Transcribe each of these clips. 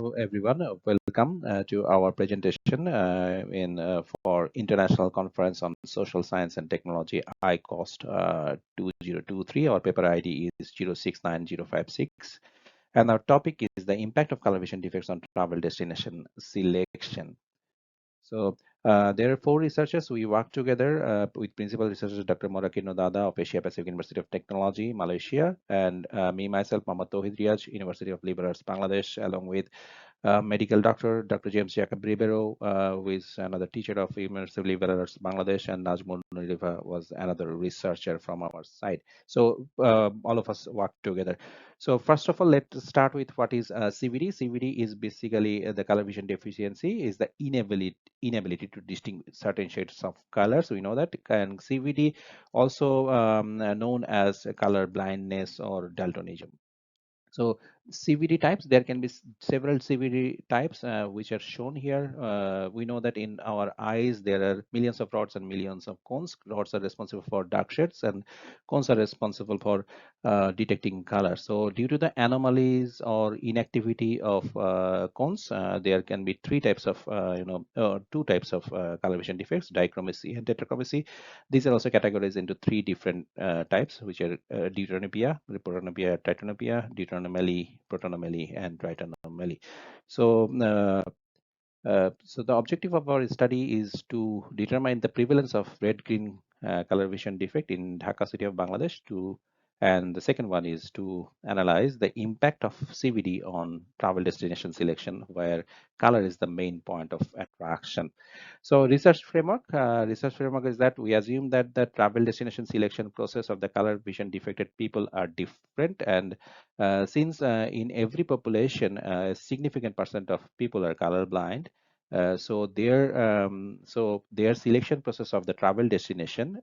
Everyone, welcome to our presentation for International Conference on Social Science and Technology, ICOSST 2023. Our paper ID is 069056, and our topic is the impact of color vision defects on travel destination selection. So there are four researchers. We work together with principal researcher Dr. Morakinyo of Asia Pacific University of Technology, Malaysia, and me myself, Mohammad Tauhid Riaz, University of Liberal Arts, Bangladesh, along with medical doctor, Dr. James Jacob Ribeiro, who is another teacher of University of Liberal Arts, Bangladesh, and Najmul Nurifa was another researcher from our side. So all of us work together. So first of all, let's start with what is CVD. CVD is basically the color vision deficiency, is the inability to distinguish certain shades of colors. We know that, and CVD also known as color blindness or daltonism. So CVD types, there can be several CVD types which are shown here. We know that in our eyes there are millions of rods and millions of cones. Rods are responsible for dark shades and cones are responsible for detecting color. So due to the anomalies or inactivity of cones, there can be two types of color vision defects: dichromacy and tetrachromacy. These are also categorized into three different types, which are deuteranopia, protonopia, tritonopia, deuteranomaly, protonomaly, and tritonomaly. So so the objective of our study is to determine the prevalence of red-green color vision defect in Dhaka city of Bangladesh, and the second one is to analyze the impact of CVD on travel destination selection, where color is the main point of attraction. So research framework is that we assume that the travel destination selection process of the color vision defected people are different, and since in every population a significant percent of people are colorblind, so their selection process of the travel destination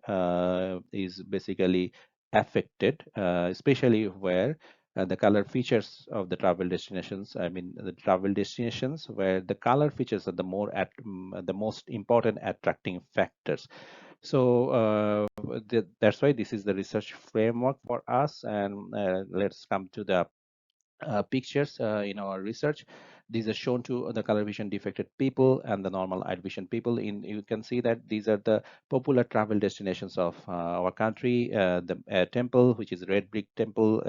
is basically affected, especially where the color features of the travel destinations. I mean, the travel destinations where the color features are the most important attracting factors. So that's why this is the research framework for us. And let's come to the pictures in our research. These are shown to the color vision defected people and the normal eye vision people. You can see that these are the popular travel destinations of our country. The temple, which is red brick temple,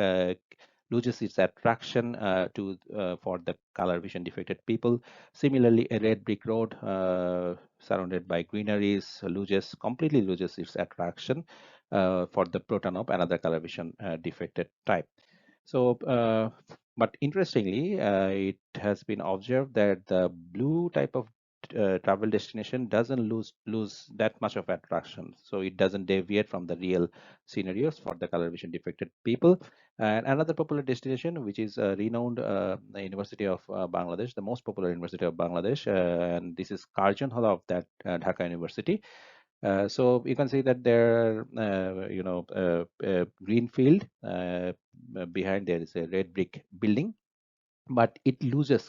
loses its attraction for the color vision defected people. Similarly, a red brick road surrounded by greeneries completely loses its attraction for the protonop, another color vision defected type. So, but interestingly, it has been observed that the blue type of travel destination doesn't lose that much of attraction. So it doesn't deviate from the real scenarios for the color vision defected people. And another popular destination, which is renowned the University of Bangladesh, the most popular University of Bangladesh, and this is Karjan Hall of that Dhaka University. So you can see that there are, green field. Behind there is a red brick building, but it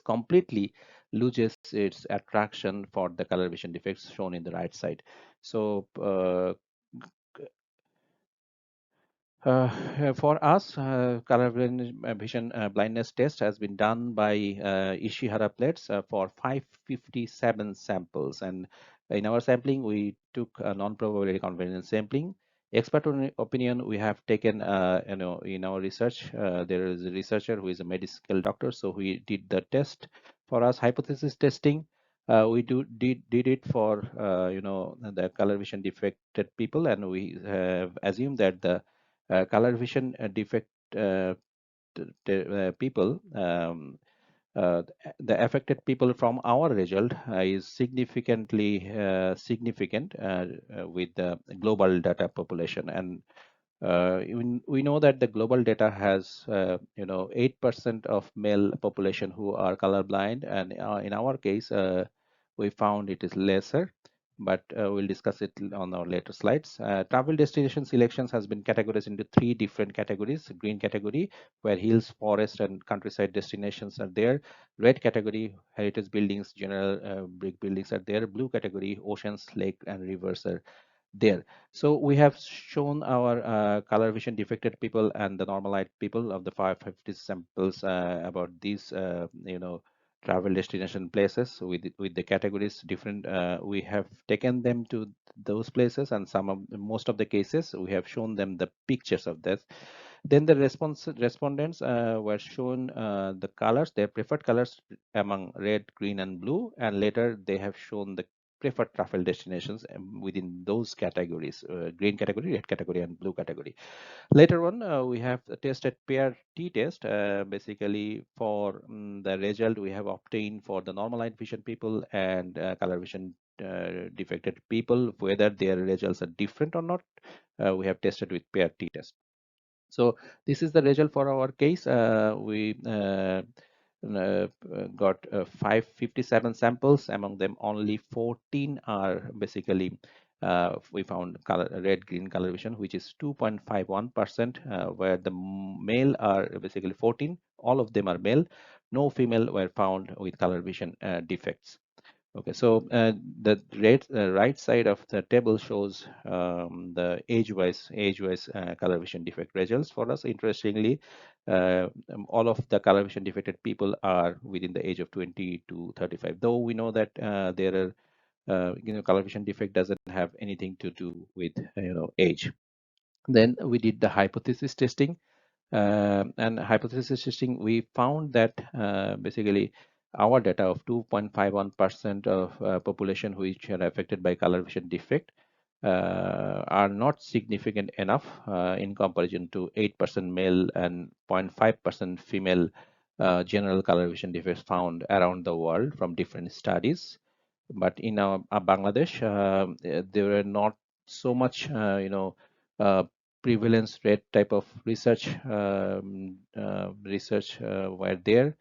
completely loses its attraction for the color vision defects shown in the right side. So for us, color vision blindness test has been done by Ishihara plates for 557 samples, and in our sampling we took a non-probability convergence sampling. Expert opinion, we have taken in our research, there is a researcher who is a medical doctor, so we did the test for us. Hypothesis testing, we did it for the color vision defected people, and we have assumed that the color vision defect people, the affected people from our result is significantly significant with the global data population. And we know that the global data has 8% of male population who are colorblind, and in our case we found it is lesser, but we'll discuss it on our later slides. Travel destination selections has been categorized into three different categories. Green category, where hills, forest, and countryside destinations are there. Red category, heritage buildings, general brick buildings are there. Blue category, oceans, lake, and rivers are there. So we have shown our color vision defected people and the normalized people of the 550 samples about these travel destination places with the categories different. We have taken them to those places, and most of the cases we have shown them the pictures of this. Then the respondents were shown the colors, their preferred colors among red, green, and blue, and later they have shown the preferred travel destinations within those categories: green category, red category, and blue category. Later on, we have tested pair t-test. Basically, for the result we have obtained for the normal night vision people and color vision defected people, whether their results are different or not, we have tested with pair t-test. So this is the result for our case. We got 557 samples. Among them, only 14 are basically we found color red green color vision, which is 2.51%, where the male are basically 14. All of them are male. No female were found with color vision defects. Okay, so the right side of the table shows the age-wise color vision defect results for us. Interestingly, all of the color vision defected people are within the age of 20 to 35. Though we know that there are color vision defect doesn't have anything to do with age. Then we did the hypothesis testing. And hypothesis testing, we found that basically our data of 2.51% of population which are affected by color vision defect are not significant enough in comparison to 8% male and 0.5% female general color vision defects found around the world from different studies. But in our Bangladesh, there were not so much, uh, prevalence rate type of research were there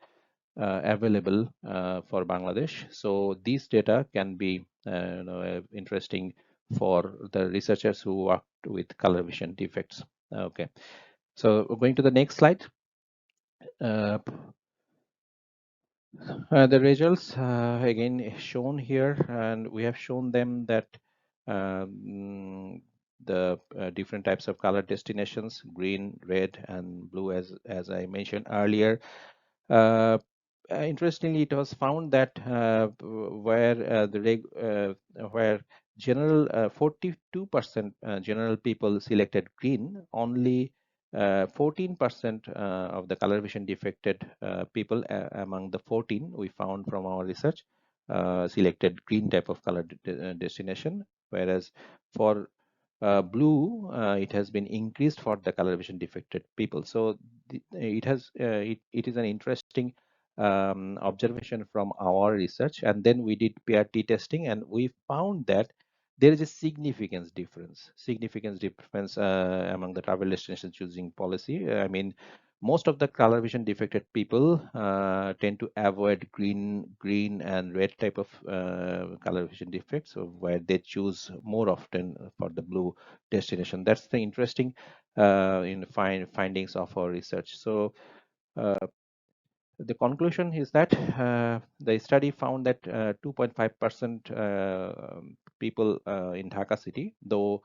available for Bangladesh. So these data can be interesting for the researchers who worked with color vision defects. Okay, so going to the next slide. Uh, the results again shown here, and we have shown them that the different types of color destinations, green, red, and blue, as I mentioned earlier. Uh, Interestingly, it was found that where general 42% general people selected green, only 14% of the color vision defected people among the 14 we found from our research selected green type of color destination, whereas for blue it has been increased for the color vision defected people. So it is an interesting observation from our research. And then we did PRT testing, and we found that there is a significance difference among the travel destination choosing policy. I mean, most of the color vision defected people tend to avoid green and red type of color vision defects, so where they choose more often for the blue destination. That's the interesting findings of our research. So the conclusion is that the study found that 2.5% people in Dhaka city, though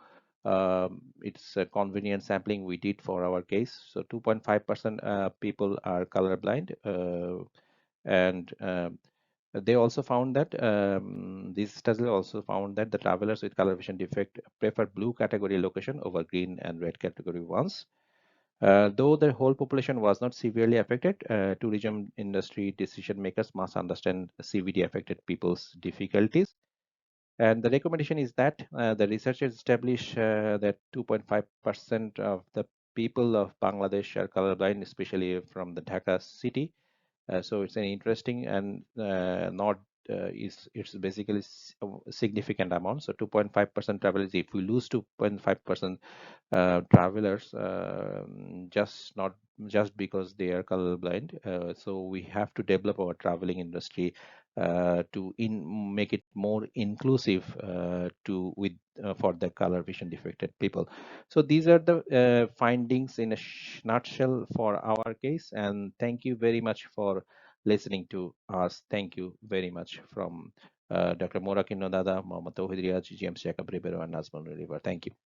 it's a convenient sampling we did for our case. So 2.5% people are colorblind, and they also found that this study also found that the travelers with color vision defect prefer blue category location over green and red category ones. Though the whole population was not severely affected, tourism industry decision makers must understand CVD affected people's difficulties. And the recommendation is that the researchers establish that 2.5% of the people of Bangladesh are colorblind, especially from the Dhaka city. So it's an interesting and not it's basically a significant amount. So 2.5% travelers, if we lose 2.5% travelers, just because they are colorblind, so we have to develop our traveling industry to make it more inclusive to with for the color vision defected people. So these are the findings in a nutshell for our case, and thank you very much for listening to us. Thank you very much from Dr. Morakinyo Dada, Mohammad Tauhid Riaz, James Jacob Ribeiro, and Nazmul River. Thank you.